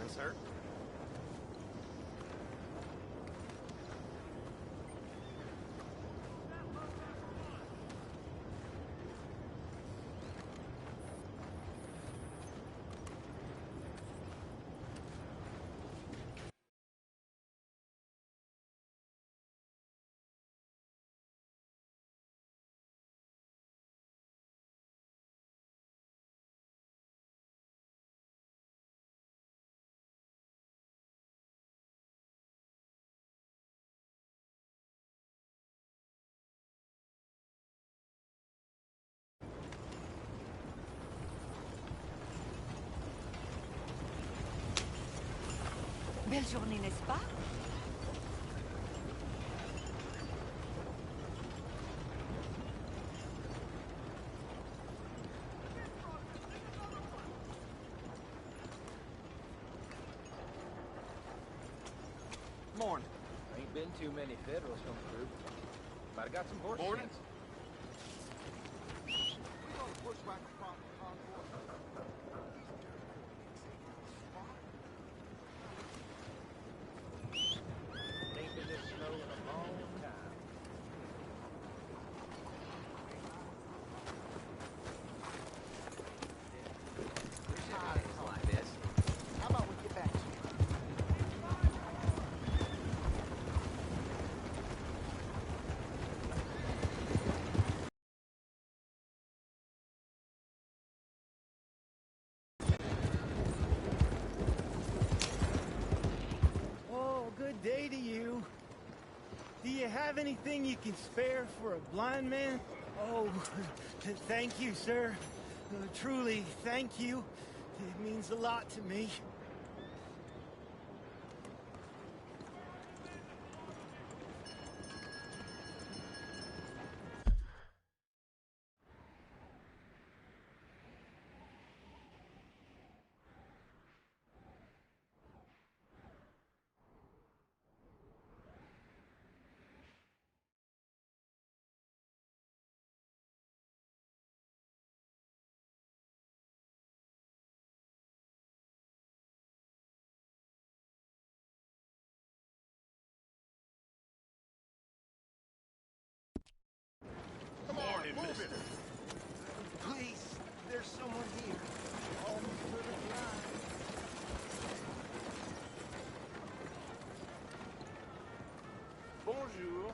morning, sir. Belle journée, n'est-ce pas? Morning. Ain't been too many Federals come through, but I got some horse Morning. sense. We're gonna push back the convoy. Ain't been this snow in a long time. It's like this. How about we get back to you? Oh, good day to you. Do you have anything you can spare for a blind man? Oh, thank you, sir. Truly, thank you. It means a lot to me. Morning, mister. Please, there's someone here. Almost perfect line. Bonjour.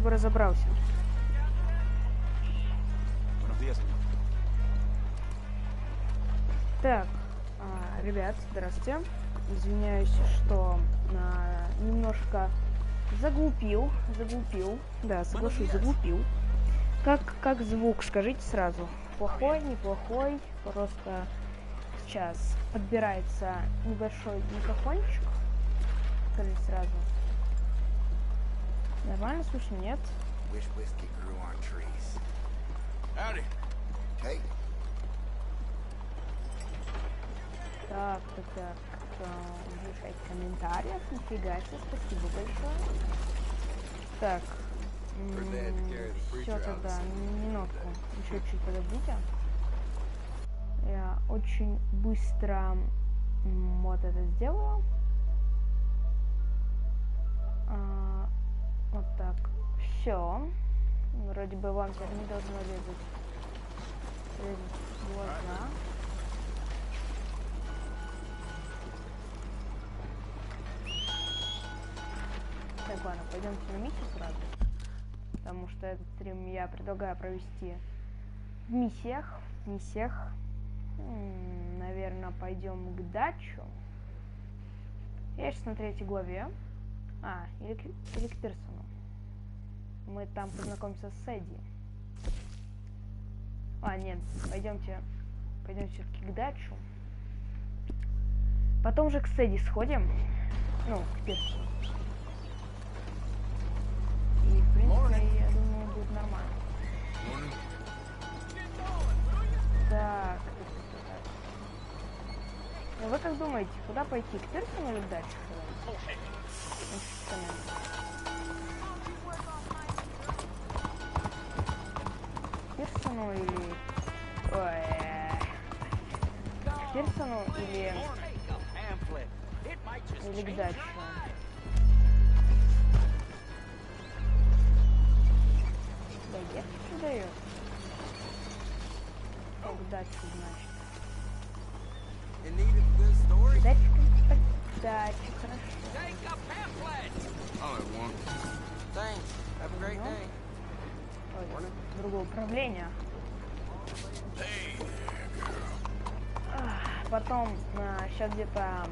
бы разобрался. Так, ребят, здравствуйте. Извиняюсь, что немножко заглупил. Да, соглашусь, заглупил. Как звук, скажите сразу. Плохой, неплохой. Просто сейчас подбирается небольшой микрофончик. Скажите сразу. Нормально слышно, нет? Так. Пишите комментариев. Нифига себе, спасибо большое. Так. Все тогда, минутку. Еще чуть подождите. Я очень быстро вот это сделаю. Вот так. Все. Вроде бы вам теперь не должно резать глаза. Так, ладно, пойдемте на миссию сразу. Потому что этот стрим я предлагаю провести в миссиях. Наверное, пойдем к дачу. Я сейчас на 3 главе. Или к Пирсону. Мы там познакомимся с Эдди. Нет, пойдемте все-таки к дачу. Потом же к Сэдди сходим. Ну, к Пирсону. И, в принципе, я думаю, будет нормально. Так. Вы как думаете, куда пойти? К Пирсону или к даче? Пирсону или... К Пирсону или к даче? Ехать дает. К даче, значит. Дача, хорошо. Ой, другое управление. Потом сейчас где-то,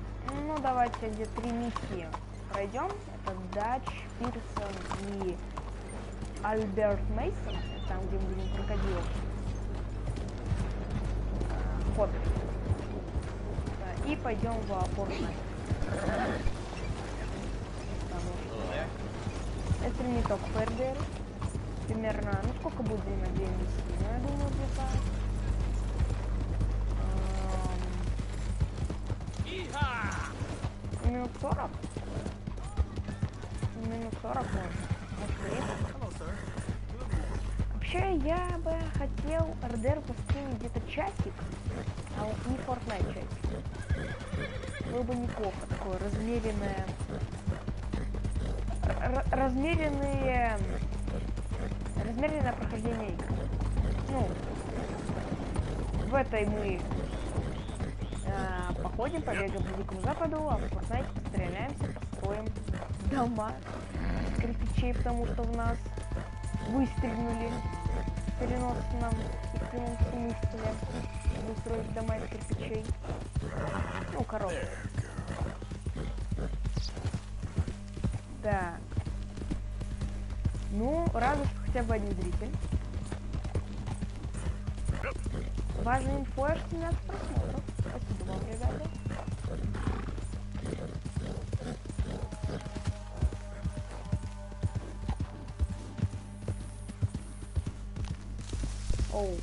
давайте где 3 миссии пройдем. Это Дач, Пирсон и Альберт Мейсон, там где мы будем крокодилов фото. И пойдем в Fortnite. Это не только ПРДР. Примерно, сколько будет время 2 миссии? Я думаю, где-то... минут 40? Минут 40 может. Вообще, я бы хотел РДР постримить где-то часик, а вот не Fortnite часик. Было бы неплохо, такое размеренное прохождение игр. В этой мы походим, побегаем по Дикому Западу, а в Fortnite постреляемся, построим дома из кирпичей, потому что в нас выстрелили переносном и в прямом смысле выстроить дома из кирпичей. Коробки. Так. Радует, что хотя бы один зритель. Важная инфо, аж 17 просмотров. Спасибо вам, ребята.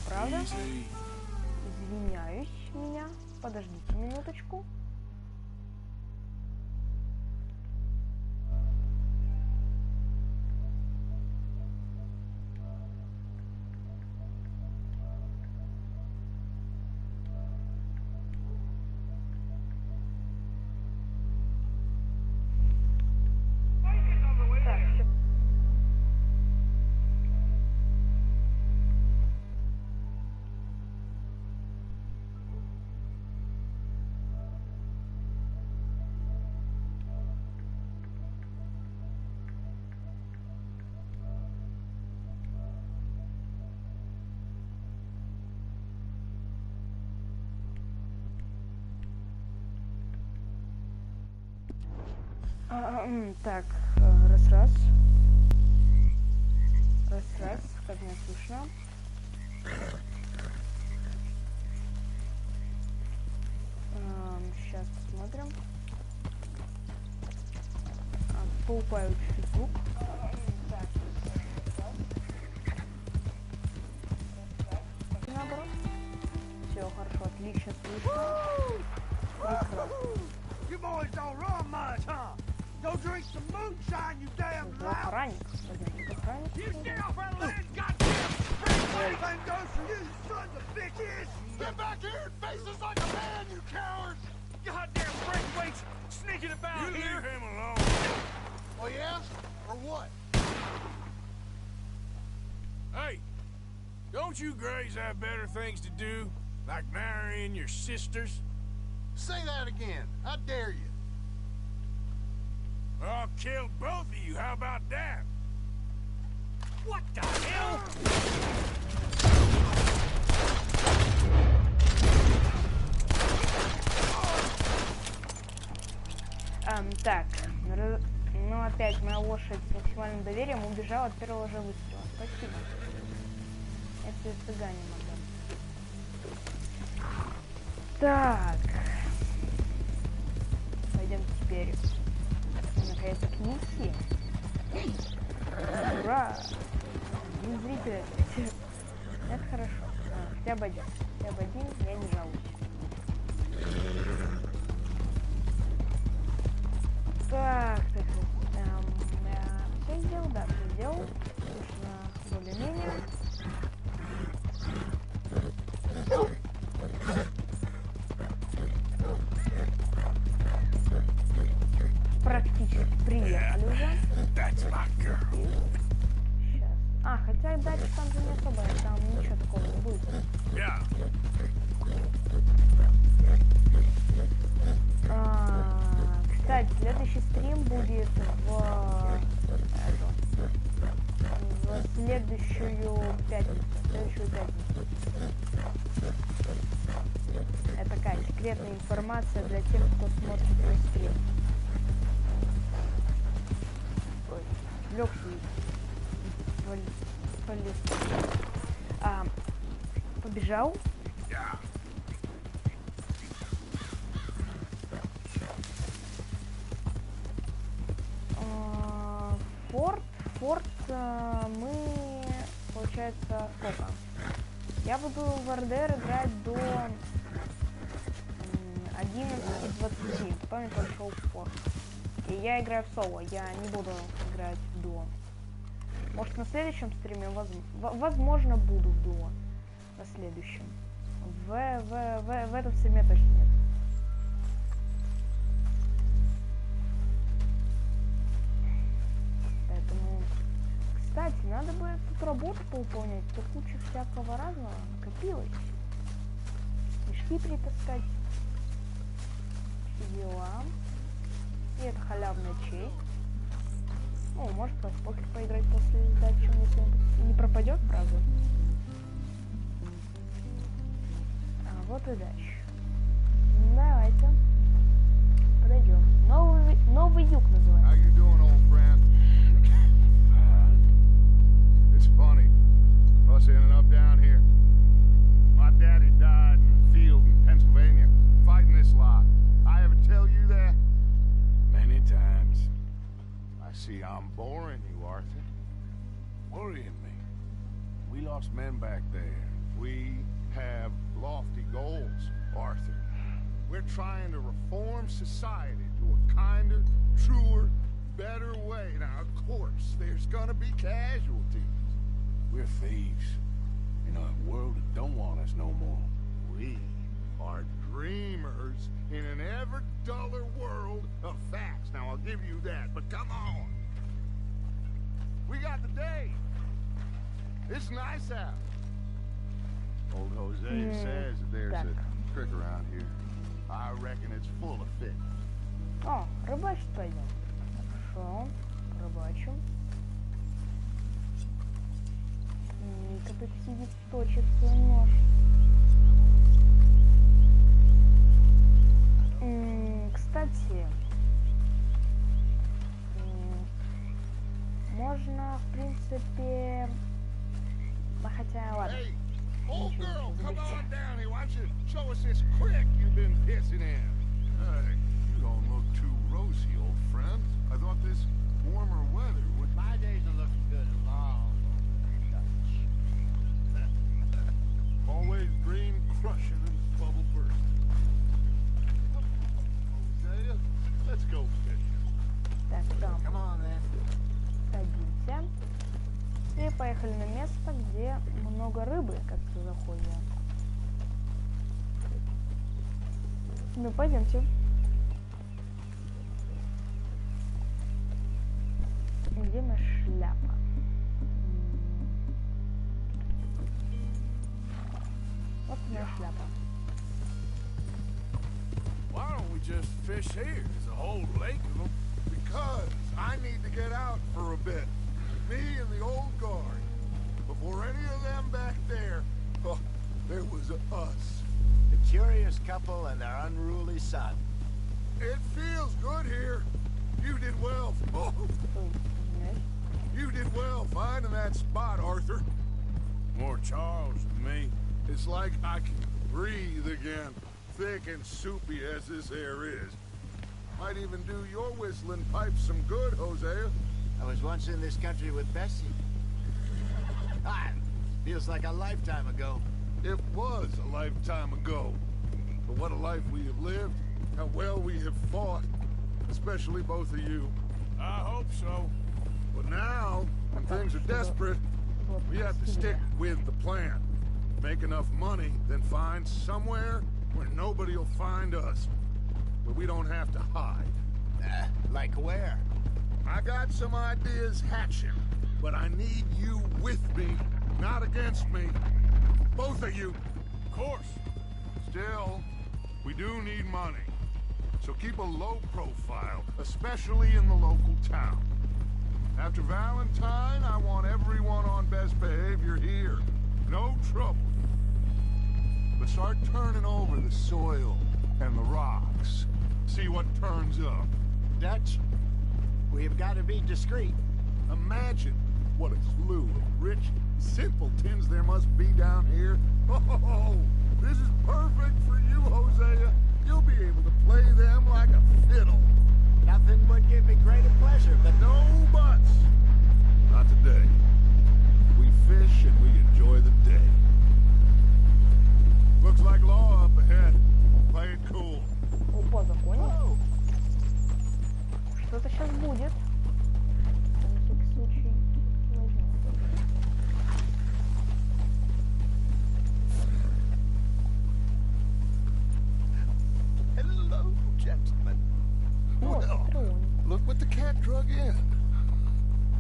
Правда? Извиняюсь меня. Подождите минуточку. Так, раз. Как меня слышно. Сейчас посмотрим. Поупаю чуть-чуть звук. Наоборот. Все, хорошо, отлично слышно. Прекрасно. You boys don't run much, huh? Go drink some moonshine, you damn loud. Охранник. You stay off our land, goddamn spring and goes for you sons of bitches. Get back here and face us like a man, you cowards. Goddamn breakaways sneaking about here. Leave him alone. Oh yeah? Or what? Hey, don't you Greys have better things to do? Like marrying your sisters? Say that again. I dare you. I'll kill both of you. How about that? What the hell? Так, ну опять моя лошадь с максимальным доверием убежала от первого же выстрела. Спасибо. Это цыгане надо. Так. Пойдем теперь наконец-то к миссии. Ура! Не зрители. Это хорошо. Хотя бы один. Я не жалуюсь. Так. Все сделал, да, все сделал. Слышно более-менее. Практически приехали уже. Сейчас. Хотя дальше там же не особо, там ничего такого не будет. Кстати, следующий стрим будет в следующую пятницу. Это такая секретная информация для тех, кто смотрит мой стрим. Ой, легкий. Побежал. Форт мы, получается, сколько? Я буду в РДР играть до 11:20. Потом я пошел в форт. И я играю в соло, я не буду играть в дуо. Может, на следующем стриме, возможно, буду в дуо. На следующем. В этом стриме точно нет. Поэтому, кстати, надо бы тут работу поуполнять. Тут куча всякого разного накопилось. Мешки притаскать. Все дела. И это халявная честь. Ну, может, в покер поиграть после сдачи, если он не пропадет, правда. Вот и дальше. Давайте. Подойдем. Новый юг называется. It's funny. Us ending up down here. My daddy died in a field in Pennsylvania, fighting this lot. I ever tell you that? Many times. I see I'm boring you, Arthur. Worrying me. We lost men back there. We have lofty goals, Arthur. We're trying to reform society to a kinder, truer, better way. Now, of course, there's gonna be casualties. We're thieves in a world that don't want us no more. We are dreamers in an ever duller world of facts. Now, I'll give you that, but come on. We got the day. It's nice out. Old Jose says that there's a trick around here. I reckon it's full of fish. О, рыбачить пойдем. Хорошо, рыбачим. Мика тут сидит, точит свой нож. Кстати, можно, в принципе... Хотя, ладно. Hey, old girl, come on down here. Why don't you show us this creek you've been pissing in? Hey, you don't look too rosy, old friend. I thought this warmer weather would... My days are looking good and long. Always green crushing and bubble bursting. Hosea, let's go fishing. Так, там. Come on, then. Садимся. И поехали на место, где много рыбы, как ты заходишь. Ну, пойдемте. Где моя шляпа? Вот моя шляпа. Why don't we just fish here? There's a whole lake of them. Because I need to get out for a bit. Me and the old guard. Before any of them back there, oh, there was us. The curious couple and their unruly son. It feels good here. You did well. Oh, you did well finding that spot, Arthur. More Charles than me. It's like I can breathe again. Thick and soupy as this air is. Might even do your whistling pipes some good, Hosea. I was once in this country with Bessie. Ah, feels like a lifetime ago. It was a lifetime ago. But what a life we have lived. How well we have fought. Especially both of you. I hope so. But now, when things are desperate, we have to stick with the plan. Make enough money, then find somewhere where nobody will find us. Where we don't have to hide. Like where? I got some ideas hatching, but I need you with me, not against me. Both of you. Of course. Still, we do need money. So keep a low profile, especially in the local town. After Valentine, I want everyone on best behavior here. No trouble. But start turning over the soil and the rocks. See what turns up. Dutch, we've got to be discreet. Imagine what a slew of rich simpletons there must be down here. Oh, this is perfect for you, Hosea. You'll be able to play them like a fiddle. Nothing would give me greater pleasure, but No buts. Not today. We fish and we enjoy the day. Looks like law up ahead. Play it cool. Опа, закончил. Что-то сейчас будет. На всякий случай возьмем. Hello, gentlemen. Вот, Well, look what the cat drug in.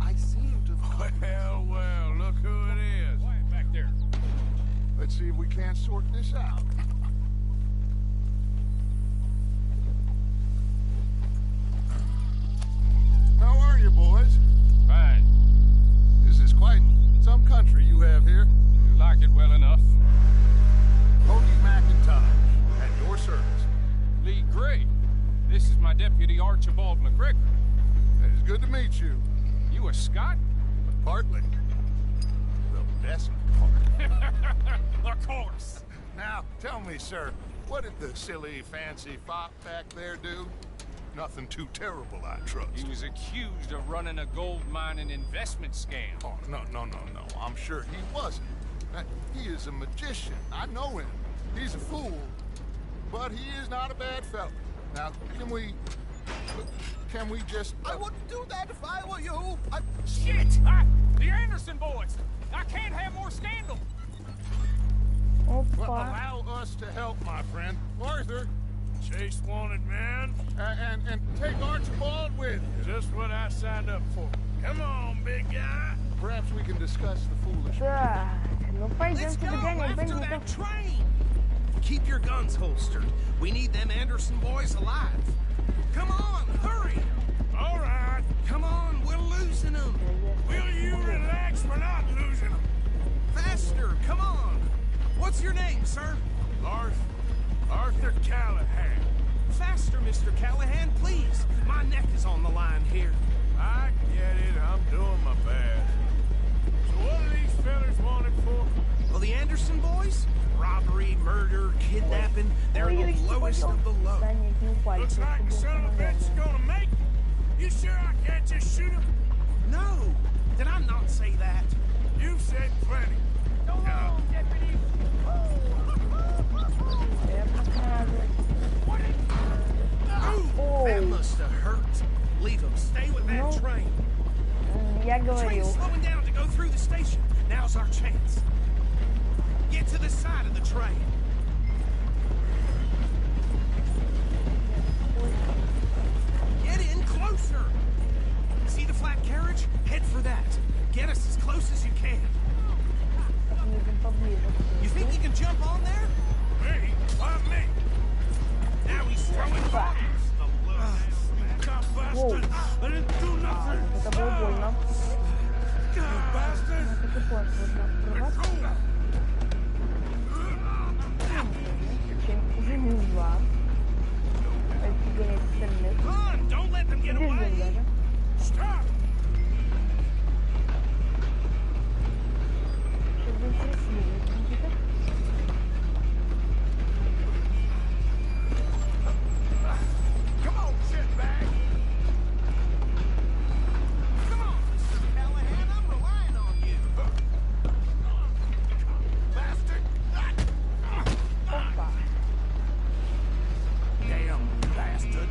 I seem to... Well, look who it is. Quiet back there. Let's see if we can't sort this out. How are you, boys? Fine. This is quite some country you have here. You like it well enough. Cody McIntyre, at your service. Lee Gray. This is my deputy Archibald McGregor. It's good to meet you. You a Scot? Partly. The best part. Of course. Now, tell me, sir, what did the silly, fancy fop back there do? Nothing too terrible, I trust. He was accused of running a gold mining investment scam. Oh, no. I'm sure he wasn't. He is a magician. I know him. He's a fool. But he is not a bad fellow. Now, can we just... I wouldn't do that if I were you. Shit! The Anderson boys! I can't have more scandal! Well, Опа. allow us to help, my friend. Arthur, chase wanted man, and take Archibald with you. Just what I signed up for. Come on, big guy. Perhaps we can discuss the foolish. Так, ну Let's пойдемте go догонять after бандитов. that train. Keep your guns holstered. We need them Anderson boys alive. Come on, hurry. All right. Come on, we're losing them. Will you relax? We're not losing them. Faster, come on. What's your name, sir? Arthur Callahan. Faster, Mr. Callahan, please. My neck is on the line here. I get it. I'm doing my best. kidnapping, they're the lowest of the low. Да, нет, не упали. Looks like the son of a bitch is gonna make it. You sure I can't just shoot him? No! Did I not say that? You said plenty. Go on, deputy. Ooh, that must have hurt. Leave him. Stay with that train. Я Train's говорил. slowing down to go through the station. Now's our chance. Get to the side of the train. Get in closer. See the flat carriage? Head for that. Get us as close as you can. You think you can jump on there? Me? Why me? Now he's throwing bombs. God bastard! I didn't do nothing. Это было больно. God bastard! Это сложно открываться. Чем уже минус 2. Гонять остальных. Come on, don't let them get Бежим away. даже. Stop! Сейчас будет красивее какие-то. Come on, shitbag! Come on, Mr. Callahan, I'm relying on you. Bastard! Опа. Damn bastard!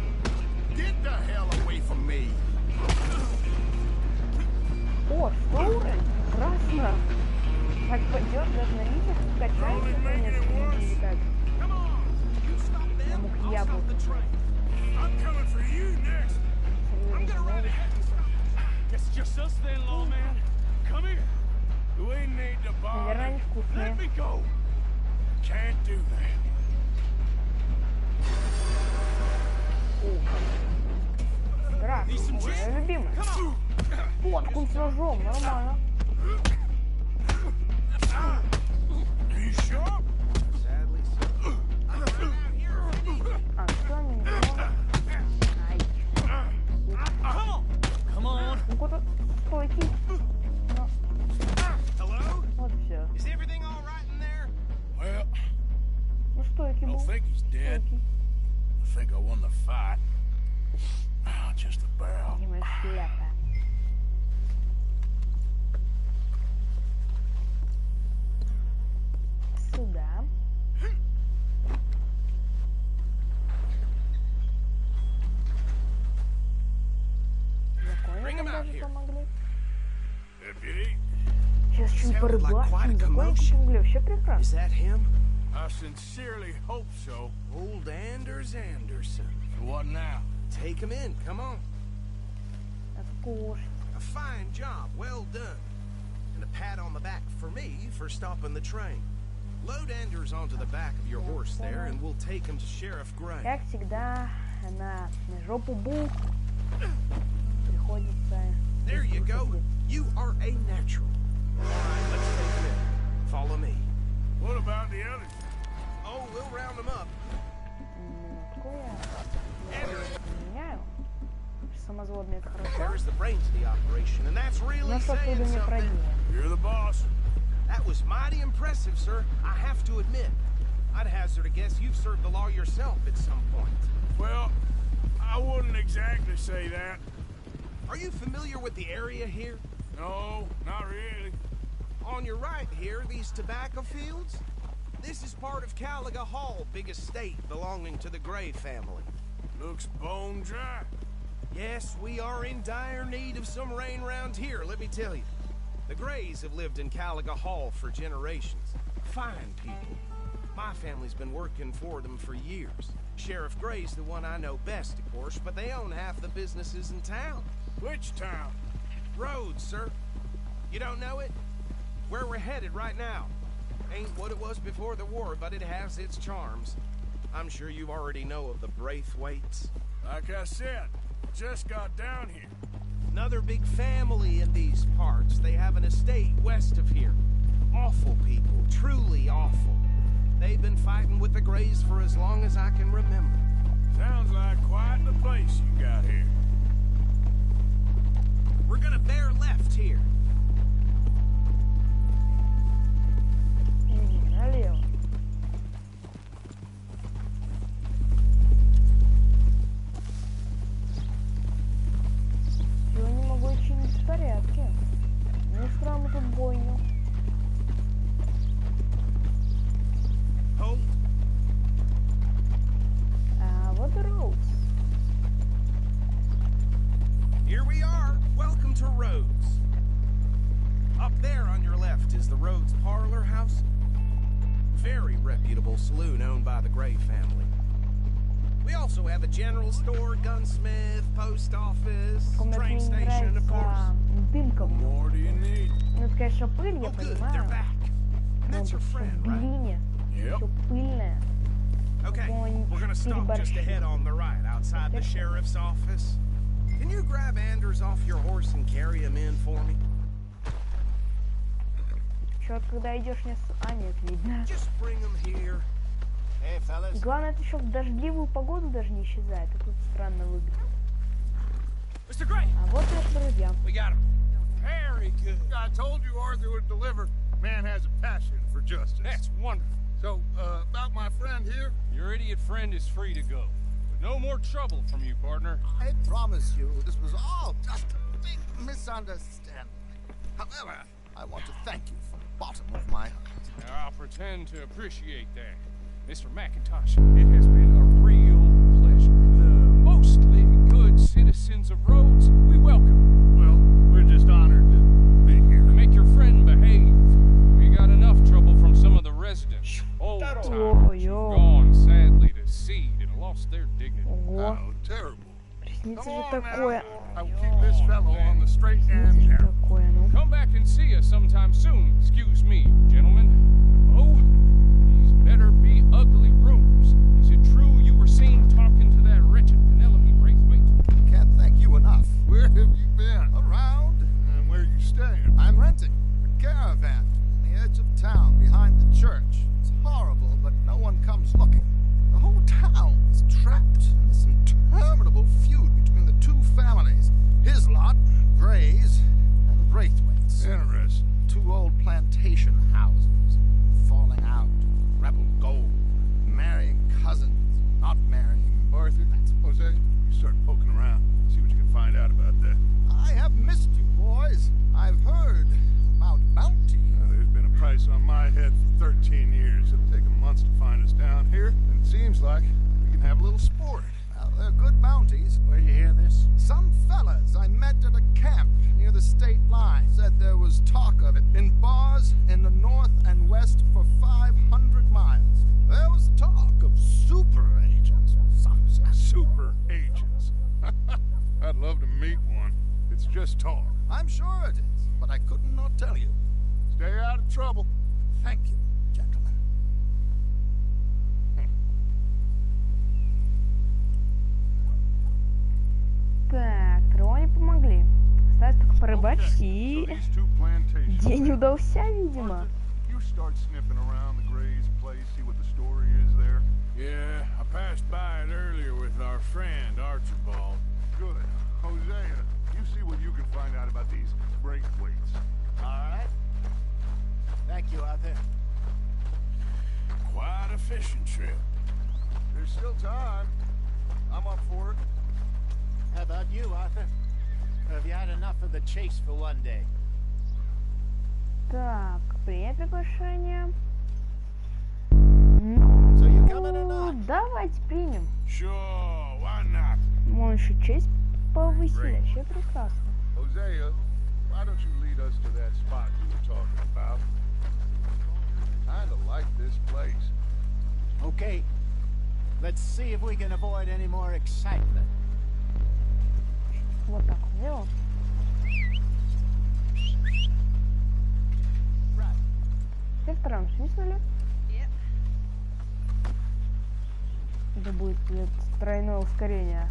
Get the hell away from me! О, 100 уровень. Прекрасно. Так пойдет, даже на линии скачается. Конечно, не так. Come on, you stop them, Мог я I'll бы. stop the train. I'm coming for you next. I'm gonna ride ahead. Guess it's just us then, lawman. Come here. We need to bother. Наверное, они вкусные. Let me go. Can't do that. Драка. Моя любимая. Фоткун с ножом. Нормально. You sure? Sadly, so. I'm out here already. А, что они не делают? Ай. Come on. Ну, куда стойкий. Ну, Hello? вот все. Is everything all right in there? Well, Ну, стойкий I был. don't think he's dead. Стойкий. I think I won the fight. Just about. Видимо, шляпа. Сюда. Bring him Закончим out даже here. помогли. Deputy, Сейчас чуть Sounded like порыбачим, quite a закончим commotion. помогли. Вообще Is прекрасно. that him? I sincerely hope so. Old Anders Anderson. So what now? Take him in, come on. Это кушать. A fine job, well done. And a pat on the back for me for stopping the train. Load Anders onto the back of your horse there, and we'll take him to Sheriff Gray. Как всегда, на жопу бух приходится... There you go. You are a natural. All right, let's take him in. Follow me. What about the others? Oh, we'll round them up. Минутку, я меняю. Самозводный это хорошо. There's the brains of the operation, and that's really Но что saying оттуда не something. продел. You're the boss. That was mighty impressive, sir. I have to admit. I'd hazard a guess you've served the law yourself at some point. Well, I wouldn't exactly say that. Are you familiar with the area here? No, not really. On your right here, these tobacco fields? This is part of Caliga Hall, big estate belonging to the Gray family. Looks bone dry. Yes, we are in dire need of some rain round here, let me tell you. The Grays have lived in Caliga Hall for generations. Fine people. My family's been working for them for years. Sheriff Gray's the one I know best, of course, but they own half the businesses in town. Which town? Rhodes, sir. You don't know it? Where we're headed right now. Ain't what it was before the war, but it has its charms. I'm sure you already know of the Braithwaites. Like I said, just got down here. Another big family in these parts. They have an estate west of here. Awful people, truly awful. They've been fighting with the Grays for as long as I can remember. Sounds like quite the place you got here. We're gonna bear left here. Налево. Jack's Parlor House? Very reputable saloon owned by the Gray family. We also have a general store, gunsmith, post office, train Мне station, of course. нравится дымка. More do you need? Ну, это, конечно, пыль, я Oh, good, they're понимаю. back. And Но that's your это всё friend, в right? глине. Yep. Всё пыльное. Okay, Какого-нибудь we're gonna stop just переборщи. ahead on the right, outside the sheriff's office. Can you grab Anders off your horse and carry him in for me? Чё, когда идешь не с... А, нет, видно. Just bring him here. Hey, И fellas. главное, это еще в дождливую погоду даже не исчезает. Это тут странно выглядит. Mr. Gray, А вот наш друзья. we got him. Very good. I told you Arthur would deliver. Man has a passion for justice. That's wonderful. So, about my friend here, Your idiot friend is free to go. But no more trouble from you, partner. I promise you this was all just a big misunderstanding. However, I want to thank you from the bottom of my heart. Now, I'll pretend to appreciate that. Mr. McIntosh, it has been a real pleasure. The mostly good citizens of Rhodes, we welcome. Well, we're just honored to be here. Make your friend behave. We got enough trouble from some of the residents. Old timers who've gone sadly to seed and lost their dignity. Ого. How terrible. Приснится Come же on такое. now. I will keep this fellow on the straight and Приснится же narrow. такое, ну. Come back and see us sometime soon. Excuse me, gentlemen. Oh, these better be ugly rooms. Is it true you were seen talking to that wretched Penelope Braithwaite? Can't thank you enough. Where have you been? Around. And where are you staying? I'm renting a caravan on the edge of town behind the church. It's horrible, but no one comes looking. The whole town is trapped in this interminable feud between the two families. His lot, Gray's, and the Braithwaites. Interesting. Two old plantation houses, falling out, rebel gold, marrying cousins, not marrying. Arthur, Jose, you start poking around, see what you can find out about that. I have missed you, boys. I've heard about bounty. There's been a price on my head for 13 years. It'll take them months to find us down here, and it seems like we can have a little sport. Well, they're good bounties. Where you hear this? Some fellas I met at a camp near the state line said there was talk of it in bars in the north and west for 500 miles. There was talk of super agents. Some super agents. I'd love to meet one. It's just talk. I'm sure it is, but I couldn't not tell you. Stay out of trouble. Thank you, gentlemen. Так, трое помогли. Осталось только порыбачить, и So these two plantations. день удался, видимо. You start sniffing around the Gray's place, see what the story is there. Yeah, I passed by it earlier with our friend, Archibald. Good. Hosea, you see what you can find out about these Braithwaites. All right. Thank you, Arthur. Quite a fishing trip. There's still time. I'm up for it. How about you, Arthur? Or have you had enough of the chase for one day? Так, принять приглашение. So you coming or Ну, not? давайте примем. Sure, why not? Мы еще честь повысили, вообще прекрасно. Hosea, why don't you lead us to that spot you were talking about? Kinda like this place. Okay. Let's see if we can avoid any more excitement. Вот так вот делал. Right. Все втроем свистнули. Это будет тройное ускорение.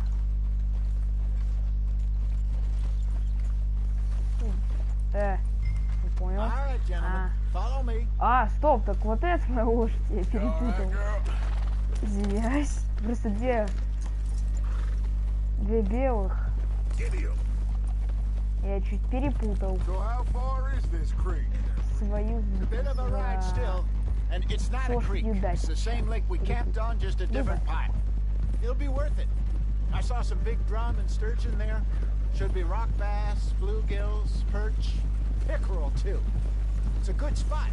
Не понял. All right, gentlemen. Follow me. Стоп, так вот это моя лошадь, я перепутал. Извиняюсь. Просто две белых. Я чуть перепутал So how far is this creek? свою A bit of a ride still. And it's not a creek. It's the same lake we camped on, just a different pipe. It'll be worth it. I saw some big drum and sturgeon there. Should be rock bass, bluegills, perch, pickerel too. It's a good spot.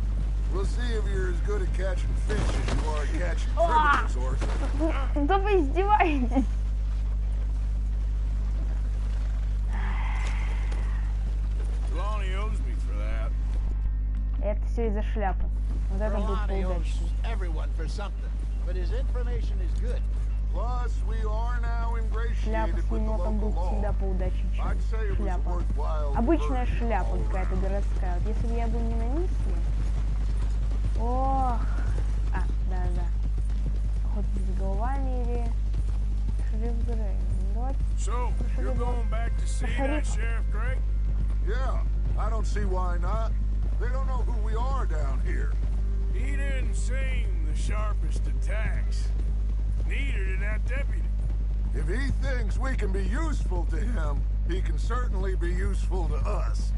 We'll see if you're as good at catching fish as you are at catching criminals, Arthur. Да вы издеваетесь. Lonnie owes me for that. Это все из-за шляпы. Вот это будет Trelawney owes поудачнее. everyone for something, but his information is good. Plus, we are now Шляпа ingratiated с with the енотом local будет всегда law. поудачнее, I'd say чем it was a шляпа. worthwhile Обычная diversion, шляпа all какая-то right. городская. Вот если бы я был не на миссии... Ох! А, да-да. Охотиться за головами или... Шериф Грей. Давайте... So, you're going back to see that Sheriff Gray? Yeah, I don't see why not. They don't know who we are down here. He didn't seem the sharpest attacks. Neither did that deputy. If he thinks we can be useful to him, he can certainly be useful to us.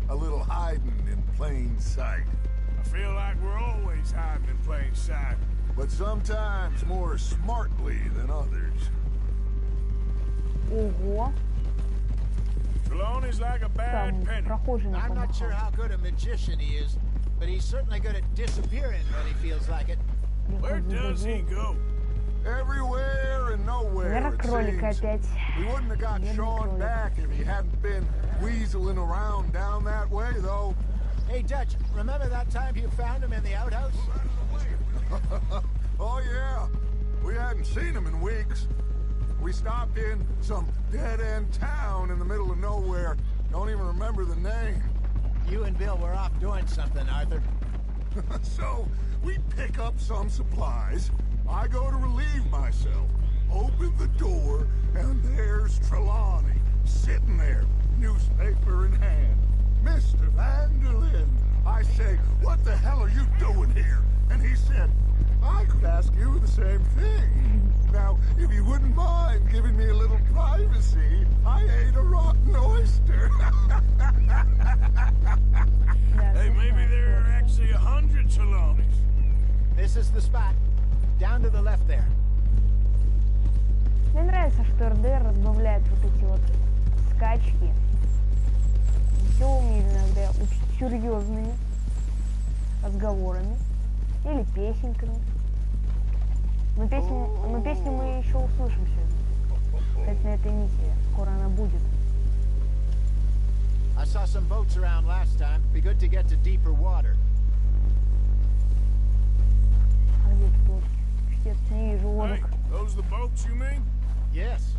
A little hiding in plain sight. I feel like we're always hiding in plain sight. But sometimes more smartly than others. Ого! Trelawney's like a bad Там penny. прохожий на I'm not sure how good a magician he is, but he's certainly good at disappearing when he feels like it. Where does he go? Everywhere and nowhere, Наверное, it кролика seems. опять. We wouldn't have got Наверное, Sean кролик. back if he hadn't been weaseling around down that way, though. Hey, Dutch, remember that time you found him in the outhouse? Oh, yeah. We hadn't seen him in weeks. We stopped in some dead-end town in the middle of nowhere. Don't even remember the name. You and Bill were off doing something, Arthur. So, we pick up some supplies. I go to relieve myself. Open the door, and there's Trelawney, sitting there, newspaper in hand. Mr. Vanderlyn. I say, what the hell are you doing here? And he said, I could ask you the same thing. Now, if you wouldn't mind giving me a little privacy, I ate a rotten oyster. Hey, maybe there are actually 100 Trelawneys. This is the spot. Down to the left there. Мне нравится, что РДР разбавляет вот эти вот скачки веселыми или иногда очень серьезными разговорами или песенками. Но песню мы еще услышим сегодня. Кстати, на этой миссии. Скоро она будет. I saw some boats around last time. Be good to get to deeper water. А где тут лодки? Чтец, не вижу Hey, лодок. those the boats you mean? Yes.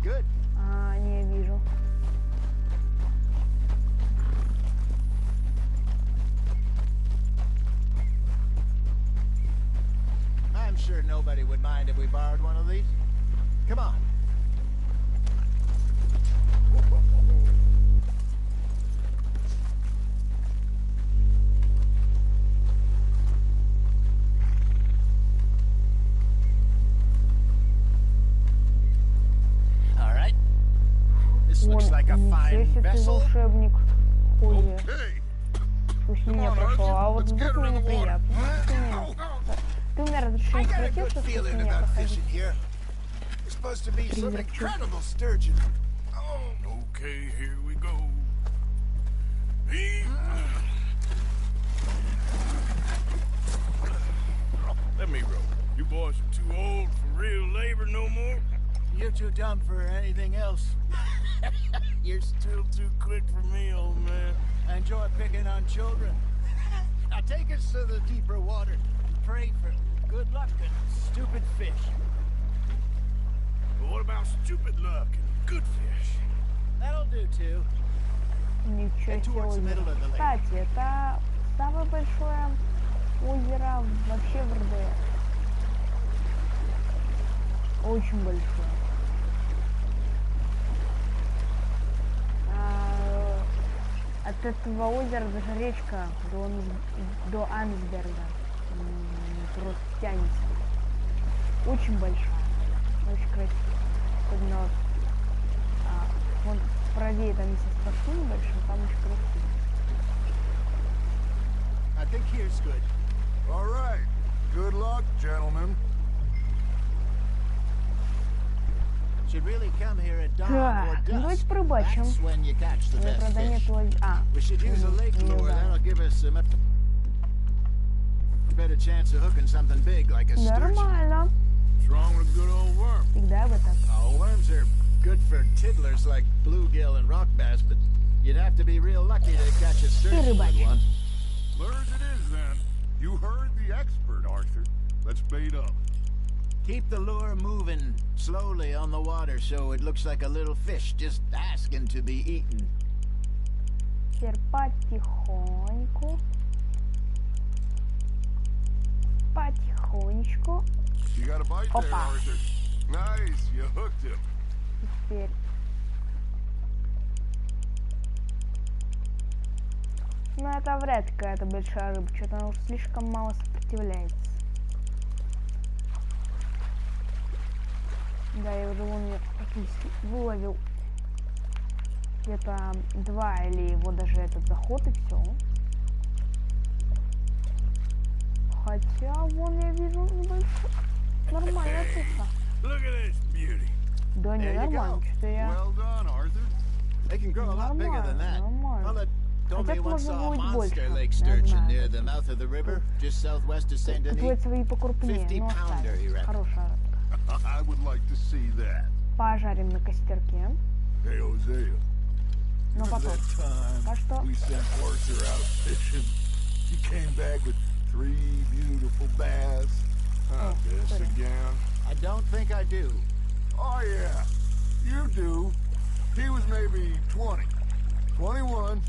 Good. А, не вижу. I'm sure nobody would mind if we borrowed one of these. Come on. All right. This looks like a Ничего fine себе ты vessel. волшебник. Хули. Okay. Пусть меня прошел, а вот здесь мне неприятно. Ты у меня разрешил I got a схватил, good что сколько feeling меня about проходить. fishing here. There's supposed to be some Призрак чё? incredible sturgeon. Okay, here we go. Let me roll. You boys are too old for real labor no more. You're too dumb for anything else. You're still too quick for me, old man. I enjoy picking on children. Now take us to the deeper water and pray for good luck and stupid fish. But what about stupid luck and good fish? That'll do too. Ничего And себе towards the middle озеро. of the lake. Кстати, это самое большое озеро вообще в РДР. Очень большое. От этого озера даже речка до Ансберга просто тянется. Очень большая. Очень красиво. Особенно вон правее там есть островки небольшие, там очень красиво. I think here's good. All right. Good luck, gentlemen. Should really come here at dawn or Так, ну давайте dusk. порыбачим. That's when you catch the best Правда, нет fish. We should use a lake lure. That'll give us a better chance of hooking something big like a sturgeon. Нормально. What's wrong with a good old worm? Всегда бы так. Oh, worms are good for tiddlers like bluegill and rock bass, but you'd have to be real lucky to catch a sturgeon with рыбачь. one. Lures it is, then. You heard the expert, Arthur. Let's bait up. Keep the lure moving slowly on the water so it looks like a little fish just asking to be eaten. Теперь потихоньку. Потихонечку. You got a bite there, Опа. Arthur. Nice, you hooked him. Теперь. Ну это вряд ли какая-то большая рыба. Что-то она уж слишком мало сопротивляется. Да, я уже вон практически выловил где-то 2 или его даже этот заход и все. Хотя вон я вижу небольшой. Нормальная цифра. Look at this beauty. Да не, There you нормально, go. что-то я... Well done, Arthur. They can grow a lot bigger than that. Нормально. Mullet told me Хотя once можно saw a будет monster больше, lake я sturgeon знаю. near the mouth of the river, just southwest of Saint Тут Denis. свои покрупнее, 50 но pounder, he оставим. reckon. Хорошая рыбка. I would like to see that. Пожарим на костерке. Hey, Hosea. Но Remember потом. that time Так что... we sent Arthur out fishing? He came back with 3 beautiful bass. Oh, This sorry. again. I don't think I do. Oh, yeah. You do. He was maybe 20. 21.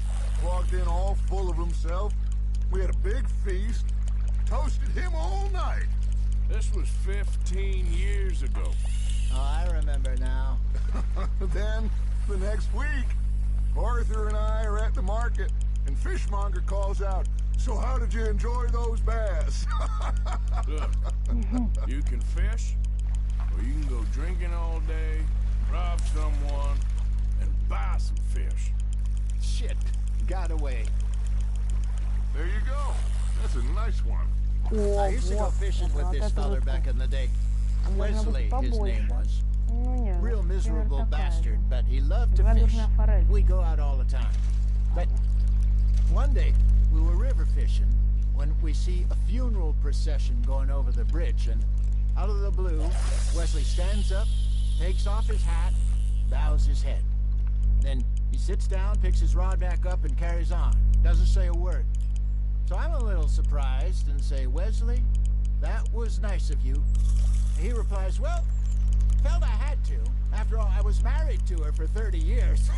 Walked in all full of himself. We had a big feast. Toasted him all night. This was 15 years ago. Oh, I remember now. Then, the next week, Arthur and I are at the market, and Fishmonger calls out, "So how did you enjoy those bass?" Look, you can fish, or you can go drinking all day, rob someone, and buy some fish. Shit, got away. There you go. That's a nice one. О, I used to go вот. fishing with Вот this эту feller рыбку. back in the day. Она должна быть Wesley, his name побольше. was. Ну нет, Real примерно miserable такая bastard, же. but he loved to fish. Радужная форель. We go out all the time. But one day, we were river fishing when we see a funeral procession going over the bridge, and out of the blue, Wesley stands up, takes off his hat, bows his head. Then he sits down, picks his rod back up, and carries on. Doesn't say a word. So I'm a little surprised and say, "Wesley, that was nice of you." And he replies, "Well, felt I had to. After all, I was married to her for 30 years.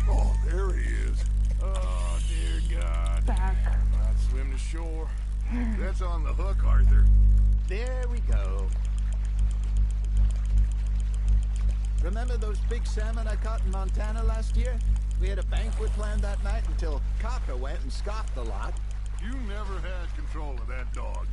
Oh, there he is. Oh, dear God. Так, I'd swim to shore. That's on the hook, Arthur. There we go. Remember those big salmon I caught in Montana last year? We had a banquet planned that night until Copper went and scoffed the lot. You never had control of that dog.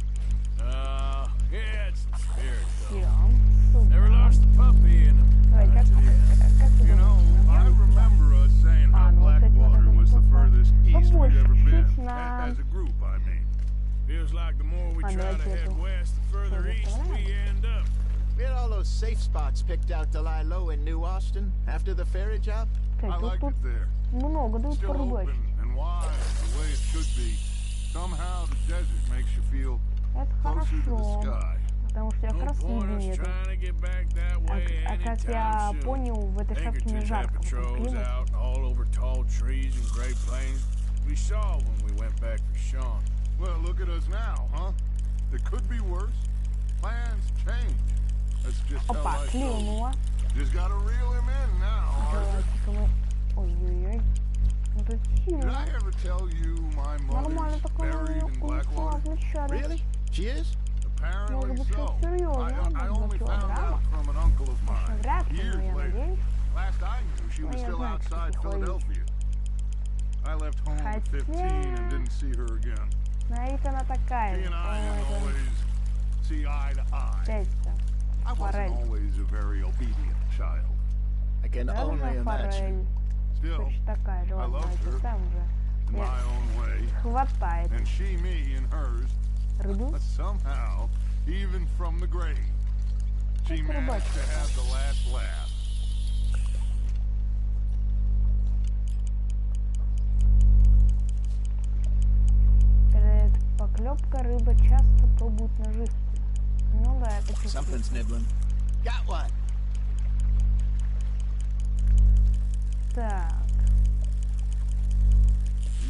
Yeah, it's the spirit, though. берем. Never Сюда. lost the puppy in him. Давай, как ты You know, I думаешь? remember us saying how ну вот эти вот Blackwater это was the вот furthest east we'd побольше, ever been. чуть на- As a group, I mean. Feels like the more we А, try to давайте head эту west, the further тоже east we вставляем. end up. We had all those safe spots picked out to lie low in New Austin after the ferry job. I Так, liked тут it there. много дают Still порыбачить. open and wide the way it should be. Somehow the desert makes you feel Это closer to the хорошо, sky. потому что я как No раз point виду us нету. trying to get back that way А как я anytime soon. понял, в этой шапке не Anchorage жарко, had в этом patrols климате. out all over tall trees and great plains. We saw when we went back for Sean. Well, look at us now, huh? It could be worse. Plans change. That's just how Опа, life goes. клюнула. Just gotta reel him in now, Arthur. Давайте-ка мы... Ой-ой-ой. Ну тут Did сильно. I ever tell you my Нормально mother's такое buried in улетела Blackwater? вначале. Really? She is? Apparently Может быть, so. что серьезно, I до only found килограмма. out from an uncle of Конечно, mine вряд ли, years но я later. надеюсь. Last I knew, she was я still знаю, что outside таких Philadelphia. I left home at 15 and didn't see her again. На вид она такая She же, and I didn't по-моему, always see eye to eye. это I wasn't форель. always a very obedient child. I can only Радужная imagine. форель. Still, Точно такая же, ладно, loved her. давайте там уже. in my own way, Хватает and she me in hers, рыбу. but somehow, even from the grave, she Как managed рыбачка. to have the last laugh. Перед поклепкой рыба часто пробует наживки. Ну да, это Something's чувствуется. nibbling. Got one. Так,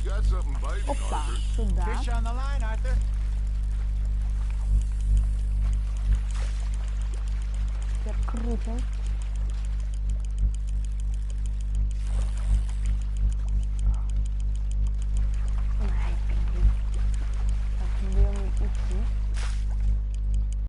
You got got something biting, Опа, Arthur. сюда. Fish on the line, Arthur. Теперь крутим.